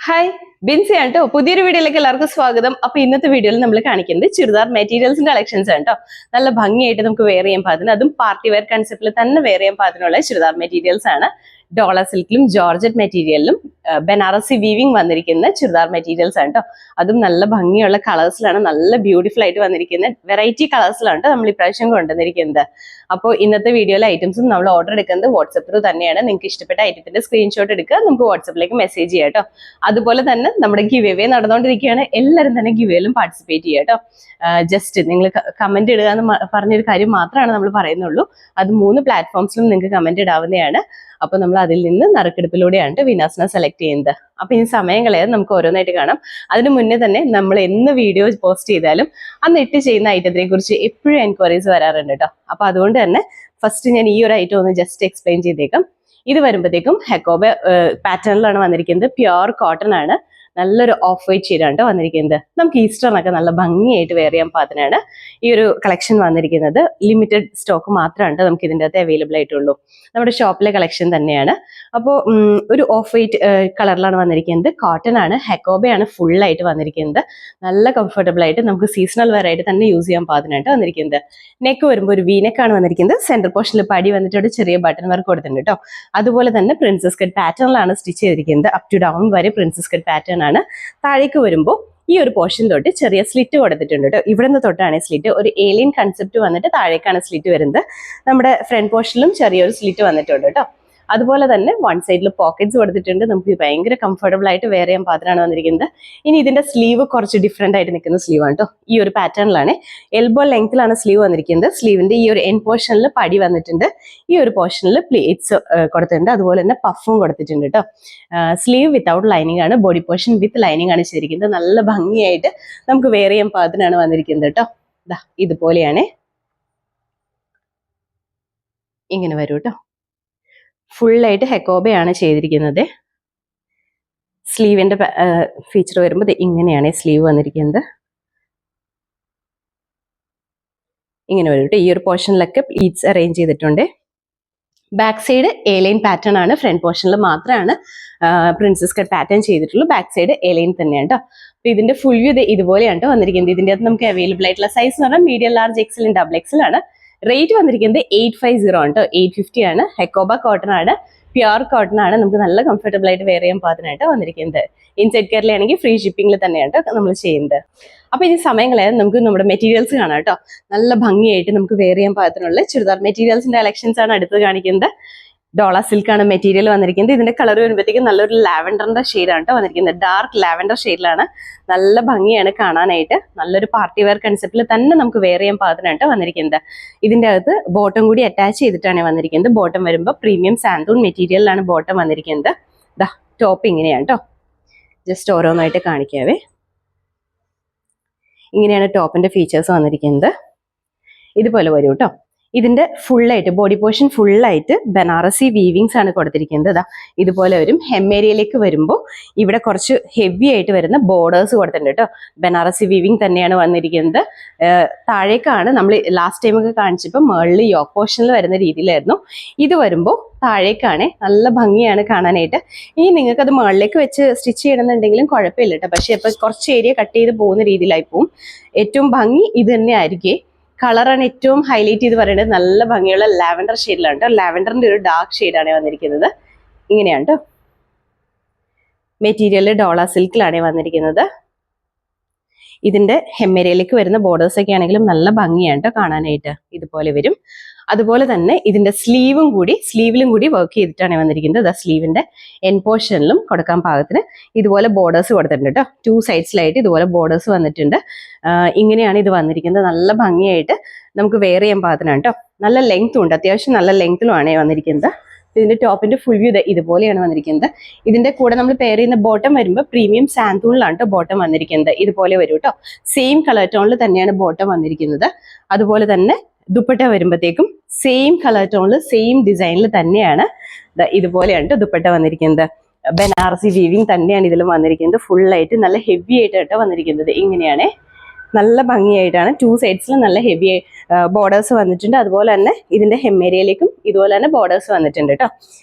Hi Binsi ആണ് കേട്ടോ. പുതിയൊരു വീഡിയോയിലേക്ക് എല്ലാവർക്കും സ്വാഗതം. അപ്പൊ ഇന്നത്തെ വീഡിയോയിൽ നമ്മൾ കാണിക്കുന്നത് ചുരിദാർ മെറ്റീരിയൽസിന്റെ കളക്ഷൻസ് ആണ് കേട്ടോ. നല്ല ഭംഗിയായിട്ട് നമുക്ക് വെയർ ചെയ്യാൻ പാകത്തിന്, അതും പാർട്ടി വെയർ കൺസെപ്റ്റിൽ തന്നെ വെയർ ചെയ്യാൻ പാകത്തിനുള്ള ചുരിദാർ മെറ്റീരിയൽസ് ആണ്. ഡോള സിൽക്കിലും ജോർജറ്റ് മെറ്റീരിയലിലും ബനാറസി വീവിംഗ് വന്നിരിക്കുന്ന ചുരിദാർ മെറ്റീരിയൽസ് ആണ് കേട്ടോ. അതും നല്ല ഭംഗിയുള്ള കളേഴ്സിലാണ്, നല്ല ബ്യൂട്ടിഫുൾ ആയിട്ട് വന്നിരിക്കുന്ന വെറൈറ്റി കളേഴ്സിലാണ് കേട്ടോ നമ്മൾ ഇപ്രാവശ്യം കൊണ്ടുവന്നിരിക്കുന്നത്. അപ്പോൾ ഇന്നത്തെ വീഡിയോയിലെ ഐറ്റംസും നമ്മൾ ഓർഡർ എടുക്കുന്നത് വാട്സ്ആപ്പ് ത്രൂ തന്നെയാണ്. നിങ്ങൾക്ക് ഇഷ്ടപ്പെട്ട ഐറ്റത്തിന്റെ സ്ക്രീൻഷോട്ട് എടുക്കുക, നമുക്ക് വാട്സ്ആപ്പിലേക്ക് മെസ്സേജ് ചെയ്യാം കേട്ടോ. അതുപോലെ തന്നെ നമ്മുടെ ഗിവ് അവേ നടന്നുകൊണ്ടിരിക്കുകയാണ്. എല്ലാവരും തന്നെ ഗിവ് അവേയിലും പാർട്ടിസിപ്പേറ്റ് ചെയ്യുക കേട്ടോ. ജസ്റ്റ് നിങ്ങൾ കമന്റ് ഇടുക എന്ന് പറഞ്ഞൊരു കാര്യം മാത്രമാണ് നമ്മൾ പറയുന്നുള്ളൂ. അത് 3 പ്ലാറ്റ്ഫോംസിലും നിങ്ങൾക്ക് കമന്റ് ഇടാവുന്നതാണ്. അപ്പൊ നമ്മൾ അതിൽ നിന്ന് നറുക്കെടുപ്പിലൂടെയാണ് വിനാസിനെ സെലക്ട് ചെയ്യുന്നത്. അപ്പൊ ഈ സമയം കളയാതെ നമുക്ക് ഓരോന്നായിട്ട് കാണാം. അതിന് മുന്നേ തന്നെ നമ്മൾ എന്ന് വീഡിയോ പോസ്റ്റ് ചെയ്താലും അന്ന് ഇട്ട് ചെയ്യുന്ന ഐറ്റത്തിനെ കുറിച്ച് എപ്പോഴും എൻക്വയറീസ് വരാറുണ്ട് കേട്ടോ. അപ്പൊ അതുകൊണ്ട് തന്നെ ഫസ്റ്റ് ഞാൻ ഈ ഒരു ഐറ്റം ഒന്ന് ജസ്റ്റ് എക്സ്പ്ലെയിൻ ചെയ്തേക്കാം. ഇത് വരുമ്പോഴത്തേക്കും ഹെക്കോബ പാറ്റേണിലാണ് വന്നിരിക്കുന്നത്. പ്യുർ കോട്ടൺ ആണ്. നല്ലൊരു ഓഫ് വൈറ്റ് ഷെയ്ഡാണ് വന്നിരിക്കുന്നത്. നമുക്ക് ഈസ്റ്ററിനൊക്കെ നല്ല ഭംഗിയായിട്ട് വെയർ ചെയ്യാൻ പാകത്തിനാണ് ഈ ഒരു കളക്ഷൻ വന്നിരിക്കുന്നത്. ലിമിറ്റഡ് സ്റ്റോക്ക് മാത്രമാണ് നമുക്ക് ഇതിൻ്റെ അകത്ത് അവൈലബിൾ ആയിട്ടുള്ളൂ. നമ്മുടെ ഷോപ്പിലെ കളക്ഷൻ തന്നെയാണ്. അപ്പോൾ ഒരു ഓഫ് വൈറ്റ് കളറിലാണ് വന്നിരിക്കുന്നത്. കോട്ടൺ ആണ്, ഹെക്കോബയാണ് ഫുള്ളായിട്ട് വന്നിരിക്കുന്നത്. നല്ല കംഫർട്ടബിൾ ആയിട്ട് നമുക്ക് സീസണൽ വെയർ ആയിട്ട് തന്നെ യൂസ് ചെയ്യാൻ പാകത്തിനായിട്ട് വന്നിരിക്കുന്നത്. നെക്ക് വരുമ്പോൾ ഒരു വീനെക്കാണ് വന്നിരിക്കുന്നത്. സെന്റർ പോർഷനിൽ പടി വന്നിട്ട് ചെറിയ ബട്ടൺ വർക്ക് കൊടുത്തിട്ടുണ്ട് കേട്ടോ. അതുപോലെ തന്നെ പ്രിൻസസ് കട്ട് പാറ്റേണിലാണ് സ്റ്റിച്ച് ചെയ്തിരിക്കുന്നത്. അപ് ടു ഡൗൺ വരെ പ്രിൻസസ് കട്ട് പാറ്റേൺ ആണ്. താഴേക്ക് വരുമ്പോൾ ഈ ഒരു പോർഷൻ തൊട്ട് ചെറിയ സ്ലിറ്റ് കൊടുത്തിട്ടുണ്ട് കേട്ടോ. ഇവിടെ നിന്ന് തൊട്ടാണ് സ്ലിറ്റ്. ഒരു ഏലിയൻ കൺസെപ്റ്റ് വന്നിട്ട് താഴേക്കാണ് സ്ലിറ്റ് വരുന്നത്. നമ്മുടെ ഫ്രണ്ട് പോർഷനിലും ചെറിയൊരു സ്ലിറ്റ് വന്നിട്ടുണ്ട് കേട്ടോ. അതുപോലെ തന്നെ വൺ സൈഡിൽ പോക്കറ്റ്സ് കൊടുത്തിട്ടുണ്ട്. നമുക്ക് ഭയങ്കര കംഫർട്ടബിൾ ആയിട്ട് വെയർ ചെയ്യാൻ പാത്രമാണ് വന്നിരിക്കുന്നത്. ഇനി ഇതിന്റെ സ്ലീവ് കുറച്ച് ഡിഫറെന്റ് ആയിട്ട് നിൽക്കുന്ന സ്ലീവ് ആണ് കേട്ടോ. ഈ ഒരു പാറ്റേണിലാണ്, എൽബോ ലെങ്ത്തിലാണ് സ്ലീവ് വന്നിരിക്കുന്നത്. സ്ലീവിന്റെ ഈ ഒരു എൻ പോർഷനിൽ പടി വന്നിട്ടുണ്ട്. ഈ ഒരു പോർഷനിൽ പ്ലേറ്റ്സ് കൊടുത്തിട്ടുണ്ട്. അതുപോലെ തന്നെ പഫും കൊടുത്തിട്ടുണ്ട് കേട്ടോ. സ്ലീവ് വിത്തൗട്ട് ലൈനിങ് ആണ്, ബോഡി പോർഷൻ വിത്ത് ലൈനിങ് ആണ് ചെയ്തിരിക്കുന്നത്. നല്ല ഭംഗിയായിട്ട് നമുക്ക് വെയർ ചെയ്യാൻ പാകത്തിനാണ് വന്നിരിക്കുന്നത് കേട്ടോ. ഇതുപോലെയാണ്, ഇങ്ങനെ വരും കേട്ടോ. ഫുള്ളായിട്ട് ഹെക്കോബയാണ് ചെയ്തിരിക്കുന്നത്. സ്ലീവിന്റെ ഫീച്ചർ വരുമ്പോൾ ഇങ്ങനെയാണ് സ്ലീവ് വന്നിരിക്കുന്നത്. ഇങ്ങനെ വരും കേട്ടോ. ഈ ഒരു പോർഷനിലൊക്കെ പ്ലീറ്റ്സ് അറേഞ്ച് ചെയ്തിട്ടുണ്ട്. ബാക്ക് സൈഡ് എലൈൻ പാറ്റേൺ ആണ്. ഫ്രണ്ട് പോർഷനിൽ മാത്രമാണ് പ്രിൻസസ് കട്ട് പാറ്റേൺ ചെയ്തിട്ടുള്ളൂ. ബാക്ക് സൈഡ് എലൈൻ തന്നെയാണ് കേട്ടോ. അപ്പൊ ഇതിന്റെ ഫുൾ വ്യൂ ഇതുപോലെയാണ് കേട്ടോ വന്നിരിക്കുന്നത്. ഇതിന്റെ അകത്ത് നമുക്ക് അവൈലബിൾ ആയിട്ടുള്ള സൈസ് എന്ന് പറഞ്ഞാൽ medium, large, XL, double XL ആണ്. റേറ്റ് വന്നിരിക്കുന്നത് 850 ആണ് കേട്ടോ. 850 ആണ്. ഹെക്കോബ കോട്ടൺ ആണ്, പ്യുർ കോട്ടൺ ആണ്. നമുക്ക് നല്ല കംഫർട്ടബിൾ ആയിട്ട് വെയർ ചെയ്യാൻ പാകത്തിനായിട്ട് വന്നിരിക്കുന്നത്. ഇൻസൈഡ് കേരളയാണെങ്കിൽ ഫ്രീ ഷിപ്പിംഗിൽ തന്നെയാണ് കേട്ടോ നമ്മൾ ചെയ്യുന്നത്. അപ്പൊ ഇനി സമയം കളയാതെ നമുക്ക് നമ്മുടെ മെറ്റീരിയൽസ് കാണാം കേട്ടോ. നല്ല ഭംഗിയായിട്ട് നമുക്ക് വെയർ ചെയ്യാൻ പാകത്തിനുള്ള ചുരിദാർ മെറ്റീരിയൽസിന്റെ കളക്ഷൻസ് ആണ് അടുത്ത് കാണിക്കുന്നത്. ഡോള സിൽക്കാണ് മെറ്റീരിയൽ വന്നിരിക്കുന്നത്. ഇതിന്റെ കളർ വരുമ്പോഴത്തേക്കും നല്ലൊരു ലാവൻഡറിന്റെ ഷെയ്ഡാണ് കേട്ടോ വന്നിരിക്കുന്നത്. ഡാർക്ക് ലാവൻഡർ ഷെയ്ഡിലാണ്. നല്ല ഭംഗിയാണ് കാണാനായിട്ട്. നല്ലൊരു പാർട്ടി വെയർ കൺസെപ്റ്റിൽ തന്നെ നമുക്ക് വെയർ ചെയ്യാൻ പാകത്തിനായിട്ട് വന്നിരിക്കുന്നത്. ഇതിന്റെ അകത്ത് ബോട്ടം കൂടി അറ്റാച്ച് ചെയ്തിട്ടാണ് വന്നിരിക്കുന്നത്. ബോട്ടം വരുമ്പോൾ പ്രീമിയം സാന്തൂൺ മെറ്റീരിയലിലാണ് ബോട്ടം വന്നിരിക്കുന്നത്. ടോപ്പ് ഇങ്ങനെയാണ് കേട്ടോ. ജസ്റ്റ് ഓരോന്നായിട്ട് കാണിക്കാവേ. ഇങ്ങനെയാണ് ടോപ്പിന്റെ ഫീച്ചേഴ്സ് വന്നിരിക്കുന്നത്. ഇതുപോലെ വരും കേട്ടോ. ഇതിന്റെ ഫുള്ളായിട്ട് ബോഡി പോർഷൻ ഫുള്ളായിട്ട് ബനാറസി വീവിങ്സ് ആണ് കൊടുത്തിരിക്കുന്നത്. ഇതുപോലെ വരും. ഹെമ്മേരിയയിലേക്ക് വരുമ്പോൾ ഇവിടെ കുറച്ച് ഹെവി ആയിട്ട് വരുന്ന ബോർഡേഴ്സ് കൊടുത്തിട്ടുണ്ട് കേട്ടോ. ബനാറസി വീവിങ് തന്നെയാണ് വന്നിരിക്കുന്നത്. താഴേക്കാണ് നമ്മൾ ലാസ്റ്റ് ടൈം ഒക്കെ കാണിച്ചപ്പോൾ മുകളിൽ യോക്ക് പോർഷനിൽ വരുന്ന രീതിയിലായിരുന്നു. ഇത് വരുമ്പോൾ താഴേക്കാണ്. നല്ല ഭംഗിയാണ് കാണാനായിട്ട്. ഇനി നിങ്ങൾക്ക് അത് മുകളിലേക്ക് വെച്ച് സ്റ്റിച്ച് ചെയ്യണമെന്നുണ്ടെങ്കിലും കുഴപ്പമില്ല കേട്ടോ. പക്ഷെ ഇപ്പൊ കുറച്ച് ഏരിയ കട്ട് ചെയ്ത് പോകുന്ന രീതിയിലായി പോവും. ഏറ്റവും ഭംഗി ഇത് തന്നെ ആയിരിക്കും. കളറാണ് ഏറ്റവും ഹൈലൈറ്റ് ചെയ്ത് പറയുന്നത്. നല്ല ഭംഗിയുള്ള ലാവൻഡർ ഷെയ്ഡിലാണ് കേട്ടോ. ലാവൻഡറിന്റെ ഒരു ഡാർക്ക് ഷെയ്ഡാണ് വന്നിരിക്കുന്നത്. ഇങ്ങനെയാണ് കേട്ടോ. മെറ്റീരിയൽ ഡോള സിൽക്കിലാണ് വന്നിരിക്കുന്നത്. ഇതിന്റെ ഹെമ്മേരയിലേക്ക് വരുന്ന ബോർഡേഴ്സ് ഒക്കെ ആണെങ്കിലും നല്ല ഭംഗിയാണ് കേട്ടോ കാണാനായിട്ട്. ഇതുപോലെ വരും. അതുപോലെ തന്നെ ഇതിന്റെ സ്ലീവിലും കൂടി വർക്ക് ചെയ്തിട്ടാണ് വന്നിരിക്കുന്നത്. സ്ലീവിന്റെ എൻ പോർഷനിലും കൊടുക്കാൻ പാകത്തിന് ഇതുപോലെ ബോർഡേഴ്സ് കൊടുത്തിട്ടുണ്ട് കേട്ടോ. 2 സൈഡ്സിലായിട്ട് ഇതുപോലെ ബോർഡേഴ്സ് വന്നിട്ടുണ്ട്. ഇങ്ങനെയാണ് ഇത് വന്നിരിക്കുന്നത്. നല്ല ഭംഗിയായിട്ട് നമുക്ക് വെയർ ചെയ്യാൻ പാകത്തിനാണ് കേട്ടോ. നല്ല ലെങ്ത്തും ഉണ്ട്, അത്യാവശ്യം നല്ല ലെങ്ത്തിലുമാണ് വന്നിരിക്കുന്നത്. ഇതിന്റെ ടോപ്പിന്റെ ഫുൾ വ്യൂ ഇതുപോലെയാണ് വന്നിരിക്കുന്നത്. ഇതിന്റെ കൂടെ നമ്മൾ പെയർ ചെയ്യുന്ന ബോട്ടം വരുമ്പോൾ പ്രീമിയം സാന്തൂണിലാണ് കേട്ടോ ബോട്ടം വന്നിരിക്കുന്നത്. ഇതുപോലെ വരും കേട്ടോ. സെയിം കളർ ടോണിൽ തന്നെയാണ് ബോട്ടം വന്നിരിക്കുന്നത്. അതുപോലെ തന്നെ ദുപ്പട്ട വരുമ്പോഴത്തേക്കും സെയിം കളർ ടോണിൽ സെയിം ഡിസൈനിൽ തന്നെയാണ് ഇതുപോലെയാണ് കേട്ടോ ദുപ്പട്ട വന്നിരിക്കുന്നത്. ബനാറസി വീവിങ് തന്നെയാണ് ഇതിലും വന്നിരിക്കുന്നത്. ഫുള്ളായിട്ട് നല്ല ഹെവി ആയിട്ട് കേട്ടോ വന്നിരിക്കുന്നത്. ഇങ്ങനെയാണ്. നല്ല ഭംഗിയായിട്ടാണ്. 2 സൈഡ്സിലും നല്ല ഹെവി ബോർഡേഴ്സ് വന്നിട്ടുണ്ട്. അതുപോലെ തന്നെ ഇതിന്റെ ഹെമ്മേരിയയിലേക്കും ഇതുപോലെ തന്നെ ബോർഡേഴ്സ് വന്നിട്ടുണ്ട് കേട്ടോ.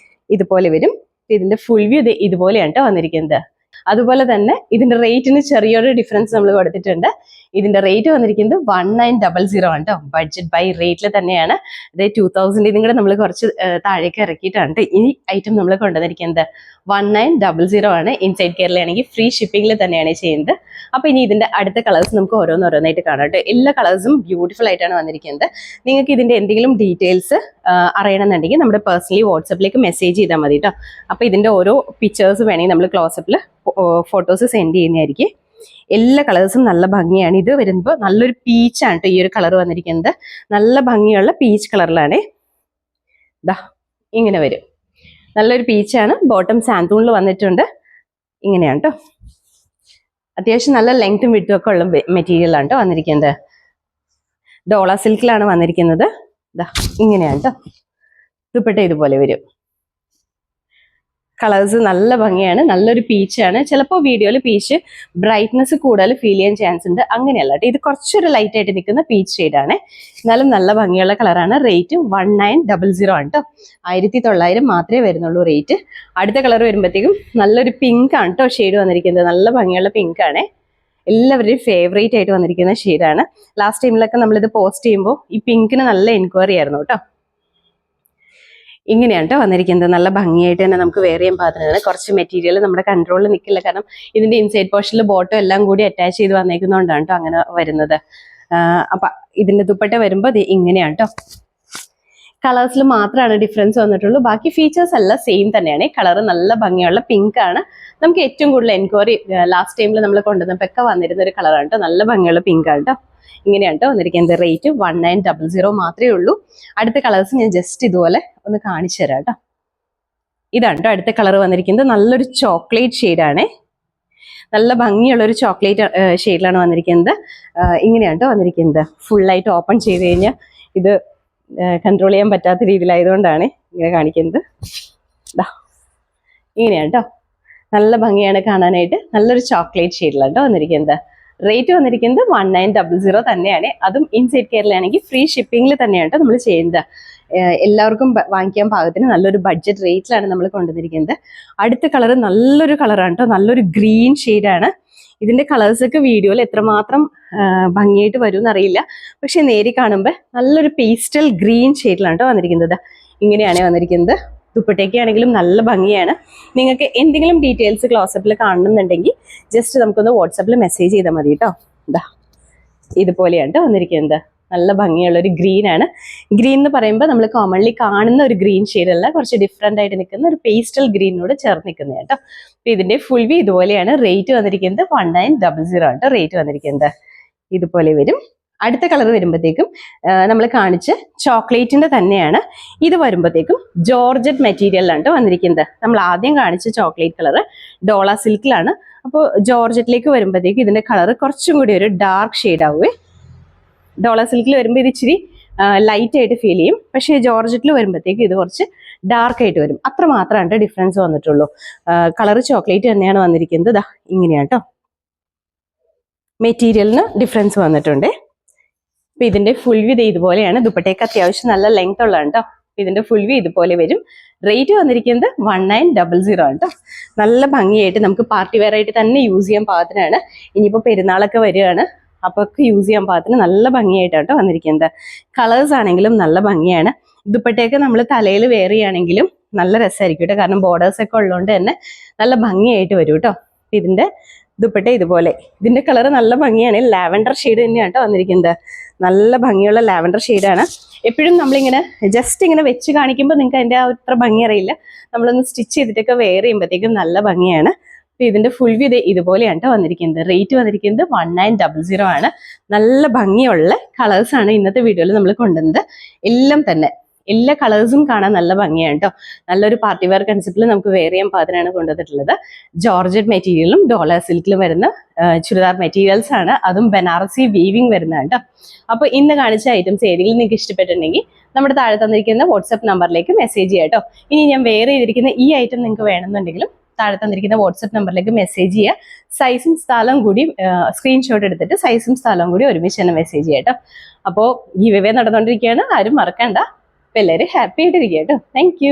ഇതുപോലെ വരും. ഇതിന്റെ ഫുൾ വ്യൂ ഇതുപോലെയാണ് കേട്ടോ വന്നിരിക്കുന്നത്. അതുപോലെ തന്നെ ഇതിന്റെ റേറ്റിന് ചെറിയൊരു ഡിഫറൻസ് നമ്മൾ കൊടുത്തിട്ടുണ്ട്. ഇതിന്റെ റേറ്റ് വന്നിരിക്കുന്നത് 1900 ആണ് കേട്ടോ. ബഡ്ജറ്റ് ബൈ റേറ്റിൽ തന്നെയാണ്. അതായത് 2000 ഇതും കൂടെ നമ്മൾ കുറച്ച് താഴേക്ക് ഇറക്കിയിട്ടാണ് ഈ ഐറ്റം നമ്മൾ കൊണ്ടുവന്നിരിക്കുന്നത്. 1900 ആണ്. ഇൻസൈഡ് കേരളയാണെങ്കിൽ ഫ്രീ ഷിപ്പിംഗിൽ തന്നെയാണ് ചെയ്യുന്നത്. അപ്പൊ ഇനി ഇതിന്റെ അടുത്ത കളേഴ്സ് നമുക്ക് ഓരോന്നോരോന്നായിട്ട് കാണാം കേട്ടോ. എല്ലാ കളേഴ്സും ബ്യൂട്ടിഫുൾ ആയിട്ടാണ് വന്നിരിക്കുന്നത്. നിങ്ങൾക്ക് ഇതിന്റെ എന്തെങ്കിലും ഡീറ്റെയിൽസ് അറിയണമെന്നുണ്ടെങ്കിൽ നമ്മുടെ പേഴ്സണലി വാട്സപ്പിലേക്ക് മെസ്സേജ് ചെയ്താൽ മതി കേട്ടോ. അപ്പൊ ഇതിന്റെ ഓരോ പിക്ചേഴ്സ് വേണമെങ്കിൽ നമ്മൾ ക്ലോസപ്പിൽ ഫോട്ടോസ് സെൻഡ് ചെയ്യുന്നതായിരിക്കും. എല്ലാ കളേഴ്സും നല്ല ഭംഗിയാണ്. ഇത് വരുമ്പോൾ നല്ലൊരു പീച്ചാണ് കേട്ടോ ഈ ഒരു കളർ വന്നിരിക്കുന്നത്. നല്ല ഭംഗിയുള്ള പീച്ച് കളറിലാണ്. ദാ ഇങ്ങനെ വരും. നല്ലൊരു പീച്ചാണ്. ബോട്ടം സാന്തൂണിൽ വന്നിട്ടുണ്ട്. ഇങ്ങനെയാണ് കേട്ടോ. അത്യാവശ്യം നല്ല ലെങ്ത്തും വിട്ടും ഒക്കെ ഉള്ള മെറ്റീരിയൽ ആണ് കേട്ടോ വന്നിരിക്കുന്നത്. ഡോള സിൽക്കിലാണ് വന്നിരിക്കുന്നത്. ദാ ഇങ്ങനെയാണ് കേട്ടോ. ദുപ്പട്ട ഇതുപോലെ വരും. കളേഴ്സ് നല്ല ഭംഗിയാണ്. നല്ലൊരു പീച്ചാണ്. ചിലപ്പോൾ വീഡിയോയിൽ പീച്ച് ബ്രൈറ്റ്നസ് കൂടുതൽ ഫീൽ ചെയ്യാൻ ചാൻസ് ഉണ്ട്. അങ്ങനെയല്ല കേട്ടോ. ഇത് കുറച്ചൊരു ലൈറ്റ് ആയിട്ട് നിൽക്കുന്ന പീച്ച് ഷെയ്ഡാണ്. എന്നാലും നല്ല ഭംഗിയുള്ള കളറാണ്. റേറ്റ് 1900 ആണ് കേട്ടോ. 1900 മാത്രമേ വരുന്നുള്ളൂ റേറ്റ്. അടുത്ത കളർ വരുമ്പോഴത്തേക്കും നല്ലൊരു പിങ്ക് ആണ് കേട്ടോ ഷെയ്ഡ് വന്നിരിക്കുന്നത്. നല്ല ഭംഗിയുള്ള പിങ്ക് ആണ്. എല്ലാവരുടെയും ഫേവറേറ്റ് ആയിട്ട് വന്നിരിക്കുന്ന ഷെയ്ഡാണ്. ലാസ്റ്റ് ടൈമിലൊക്കെ നമ്മളിത് പോസ്റ്റ് ചെയ്യുമ്പോൾ ഈ പിങ്കിന് നല്ല എൻക്വയറി ആയിരുന്നു കേട്ടോ. ഇങ്ങനെയാണ് കേട്ടോ വന്നിരിക്കുന്നത്. നല്ല ഭംഗിയായിട്ട് തന്നെ നമുക്ക് വെയർ ചെയ്യാൻ പാകത്തിനാണ്. കുറച്ച് മെറ്റീരിയൽ നമ്മുടെ കൺട്രോളിൽ നിൽക്കില്ല. കാരണം ഇതിന്റെ ഇൻസൈഡ് പോർഷനിൽ ബോട്ടം എല്ലാം കൂടി അറ്റാച്ച് ചെയ്ത് വന്നേക്കുന്നതുകൊണ്ടാണ് കേട്ടോ അങ്ങനെ വരുന്നത്. അപ്പൊ ഇതിന്റെ ദുപ്പട്ട വരുമ്പോൾ ഇങ്ങനെയാണ് കേട്ടോ. കളേഴ്സിൽ മാത്രമാണ് ഡിഫറൻസ് വന്നിട്ടുള്ളൂ. ബാക്കി ഫീച്ചേഴ്സ് എല്ലാം സെയിം തന്നെയാണ്. കളർ നല്ല ഭംഗിയുള്ള പിങ്ക് ആണ്. നമുക്ക് ഏറ്റവും കൂടുതൽ എൻക്വയറി ലാസ്റ്റ് ടൈമിൽ നമ്മൾ കൊണ്ടുവന്നപ്പോൾ വന്നിരുന്ന ഒരു കളറാണ് കേട്ടോ. നല്ല ഭംഗിയുള്ള പിങ്ക് ആണ് കേട്ടോ. ഇങ്ങനെയാണ് കേട്ടോ വന്നിരിക്കുന്നത്. റേറ്റ് 1900 മാത്രമേ ഉള്ളൂ. അടുത്ത കളേഴ്സ് ഞാൻ ജസ്റ്റ് ഇതുപോലെ ഒന്ന് കാണിച്ചു തരാം കേട്ടോ. ഇതാണ് കേട്ടോ അടുത്ത കളർ വന്നിരിക്കുന്നത്. നല്ലൊരു ചോക്ലേറ്റ് ഷെയ്ഡാണ്. നല്ല ഭംഗിയുള്ളൊരു ചോക്ലേറ്റ് ഷെയ്ഡിലാണ് വന്നിരിക്കുന്നത്. ഇങ്ങനെയാണ് കേട്ടോ വന്നിരിക്കുന്നത്. ഫുള്ളായിട്ട് ഓപ്പൺ ചെയ്ത് കഴിഞ്ഞാൽ ഇത് കൺട്രോൾ ചെയ്യാൻ പറ്റാത്ത രീതിയിലായതുകൊണ്ടാണ് ഇങ്ങനെ കാണിക്കുന്നത്. ഇങ്ങനെയാണ് കേട്ടോ. നല്ല ഭംഗിയാണ് കാണാനായിട്ട്. നല്ലൊരു ചോക്ലേറ്റ് ഷെയ്ഡിലാണ് കേട്ടോ വന്നിരിക്കുന്നത്. റേറ്റ് വന്നിരിക്കുന്നത് 1900 തന്നെയാണ്. അതും ഇൻസൈഡ് കേരളയാണെങ്കിൽ ഫ്രീ ഷിപ്പിംഗിൽ തന്നെയാണ് നമ്മൾ ചെയ്യുന്നത്. എല്ലാവർക്കും വാങ്ങിക്കാൻ പാകത്തിന് നല്ലൊരു ബഡ്ജറ്റ് റേറ്റിലാണ് നമ്മൾ കൊണ്ടുവന്നിരിക്കുന്നത്. അടുത്ത കളർ നല്ലൊരു കളറാണ് കേട്ടോ. നല്ലൊരു ഗ്രീൻ ഷെയ്ഡാണ്. ഇതിന്റെ കളേഴ്സൊക്കെ വീഡിയോയിൽ എത്രമാത്രം ഭംഗിയായിട്ട് വരും എന്നറിയില്ല. പക്ഷെ നേരി കാണുമ്പോൾ നല്ലൊരു പേസ്റ്റൽ ഗ്രീൻ ഷെയ്ഡിലാണ് കേട്ടോ വന്നിരിക്കുന്നത്. ഇങ്ങനെയാണ് വന്നിരിക്കുന്നത്. ദുപ്പട്ടയ്ക്കാണെങ്കിലും നല്ല ഭംഗിയാണ്. നിങ്ങൾക്ക് എന്തെങ്കിലും ഡീറ്റെയിൽസ് ക്ലോസപ്പിൽ കാണുന്നുണ്ടെങ്കിൽ ജസ്റ്റ് നമുക്കൊന്ന് വാട്സപ്പിൽ മെസ്സേജ് ചെയ്താൽ മതി കേട്ടോ. ഇതാ ഇതുപോലെയാണ് കേട്ടോ വന്നിരിക്കുന്നത്. നല്ല ഭംഗിയുള്ള ഒരു ഗ്രീൻ ആണ്. ഗ്രീൻ എന്ന് പറയുമ്പോൾ നമ്മൾ കോമൺലി കാണുന്ന ഒരു ഗ്രീൻ ഷെയ്ഡല്ല, കുറച്ച് ഡിഫറെൻ്റ് ആയിട്ട് നിൽക്കുന്ന ഒരു പേസ്റ്റൽ ഗ്രീനോട് ചേർന്ന് നിൽക്കുന്നത് കേട്ടോ. അപ്പോൾ ഇതിന്റെ ഫുൾ വ്യൂ ഇതുപോലെയാണ്. റേറ്റ് വന്നിരിക്കുന്നത് 1900 ആണ് കേട്ടോ റേറ്റ് വന്നിരിക്കുന്നത്. ഇതുപോലെ വരും. അടുത്ത കളർ വരുമ്പോഴത്തേക്കും നമ്മൾ കാണിച്ച ചോക്ലേറ്റിന്റെ തന്നെയാണ്. ഇത് വരുമ്പോഴത്തേക്കും ജോർജറ്റ് മെറ്റീരിയലാണ് കേട്ടോ വന്നിരിക്കുന്നത്. നമ്മൾ ആദ്യം കാണിച്ച ചോക്ലേറ്റ് കളർ ഡോള സിൽക്കിലാണ്. അപ്പോൾ ജോർജറ്റിലേക്ക് വരുമ്പോഴത്തേക്കും ഇതിന്റെ കളർ കുറച്ചും കൂടി ഒരു ഡാർക്ക് ഷെയ്ഡ് ആവുമേ. ഡോള സിൽക്കിൽ വരുമ്പോൾ ഇത് ഇച്ചിരി ലൈറ്റ് ആയിട്ട് ഫീൽ ചെയ്യും. പക്ഷേ ജോർജറ്റിൽ വരുമ്പോഴത്തേക്കും ഇത് കുറച്ച് ഡാർക്ക് ആയിട്ട് വരും. അത്ര മാത്രമാണ് ഡിഫറൻസ് വന്നിട്ടുള്ളൂ. കളർ ചോക്ലേറ്റ് തന്നെയാണ് വന്നിരിക്കുന്നത്. ദാ ഇങ്ങനെയാണ് കേട്ടോ. മെറ്റീരിയലിന് ഡിഫറൻസ് വന്നിട്ടുണ്ട്. അപ്പൊ ഇതിന്റെ ഫുൾ വ്യൂ ഇതുപോലെയാണ്. ദുപ്പട്ടയ്ക്ക് അത്യാവശ്യം നല്ല ലെങ്ത് ഉള്ളതാണ് കേട്ടോ. ഇതിന്റെ ഫുൾ വ്യൂ ഇതുപോലെ വരും. റേറ്റ് വന്നിരിക്കുന്നത് 1900 ആണ് കേട്ടോ. നല്ല ഭംഗിയായിട്ട് നമുക്ക് പാർട്ടി വെയർ ആയിട്ട് തന്നെ യൂസ് ചെയ്യാൻ പാകത്തിനാണ്. ഇനിയിപ്പോൾ പെരുന്നാളൊക്കെ വരികയാണ്. അപ്പോൾ ഒക്കെ യൂസ് ചെയ്യാൻ പാകത്തിന് നല്ല ഭംഗിയായിട്ടാണ് കേട്ടോ വന്നിരിക്കുന്നത്. കളേഴ്സ് ആണെങ്കിലും നല്ല ഭംഗിയാണ്. ദുപ്പട്ടയൊക്കെ നമ്മൾ തലയിൽ വെയർ ചെയ്യുകയാണെങ്കിലും നല്ല രസമായിരിക്കും കേട്ടോ. കാരണം ബോർഡേഴ്സ് ഒക്കെ ഉള്ളതുകൊണ്ട് തന്നെ നല്ല ഭംഗിയായിട്ട് വരും കേട്ടോ. ഇതിന്റെ ദുപ്പട്ട ഇതുപോലെ. ഇതിന്റെ കളർ നല്ല ഭംഗിയാണ്. ലാവൻഡർ ഷെയ്ഡ് തന്നെയാണ് കേട്ടോ വന്നിരിക്കുന്നത്. നല്ല ഭംഗിയുള്ള ലാവൻഡർ ഷെയ്ഡാണ്. എപ്പോഴും നമ്മളിങ്ങനെ ജസ്റ്റ് ഇങ്ങനെ വെച്ച് കാണിക്കുമ്പോൾ നിങ്ങൾക്ക് അതിൻ്റെ അത്ര ഭംഗി അറിയില്ല. നമ്മളൊന്ന് സ്റ്റിച്ച് ചെയ്തിട്ടൊക്കെ വെയർ ചെയ്യുമ്പോഴത്തേക്കും നല്ല ഭംഗിയാണ്. അപ്പോൾ ഇതിന്റെ ഫുൾ വ്യൂ ഇതുപോലെയാണ് കേട്ടോ വന്നിരിക്കുന്നത്. റേറ്റ് വന്നിരിക്കുന്നത് 1900 ആണ്. നല്ല ഭംഗിയുള്ള കളേഴ്സാണ് ഇന്നത്തെ വീഡിയോയിൽ നമ്മൾ കൊണ്ടുവന്നത്. എല്ലാം തന്നെ എല്ലാ കളേഴ്സും കാണാൻ നല്ല ഭംഗിയാണ് കേട്ടോ. നല്ലൊരു പാർട്ടി വെയർ കൺസെപ്റ്റിൽ നമുക്ക് വെയർ ചെയ്യാൻ പാകത്തിനാണ് കൊണ്ടുവന്നിട്ടുള്ളത്. ജോർജറ്റ് മെറ്റീരിയലും ഡോള സിൽക്കിലും വരുന്ന ചുരിദാർ മെറ്റീരിയൽസ് ആണ്. അതും ബനാറസി വീവിങ് വരുന്നതാണ് കേട്ടോ. അപ്പോൾ ഇന്ന് കാണിച്ച ഐറ്റംസ് ഏതെങ്കിലും നിങ്ങൾക്ക് ഇഷ്ടപ്പെട്ടിട്ടുണ്ടെങ്കിൽ നമ്മുടെ താഴെ തന്നിരിക്കുന്ന വാട്സ്ആപ്പ് നമ്പറിലേക്ക് മെസ്സേജ് ചെയ്യാം കേട്ടോ. ഇനി ഞാൻ വെയർ ചെയ്തിരിക്കുന്ന ഈ ഐറ്റം നിങ്ങൾക്ക് വേണമെന്നുണ്ടെങ്കിലും താഴെ തന്നിരിക്കുന്ന വാട്സ്ആപ്പ് നമ്പറിലേക്ക് മെസ്സേജ് ചെയ്യുക. സൈസും സ്ഥലവും കൂടി സ്ക്രീൻഷോട്ട് എടുത്തിട്ട് സൈസും സ്ഥലവും കൂടി ഒരുമിച്ച് തന്നെ മെസ്സേജ് ചെയ്യാം കേട്ടോ. അപ്പോൾ ഗിവ് അവേ നടന്നുകൊണ്ടിരിക്കുകയാണ്. ആരും മറക്കണ്ട. അപ്പോൾ എല്ലാവരും ഹാപ്പി ആയിട്ടിരിക്കുക കേട്ടോ. Thank you.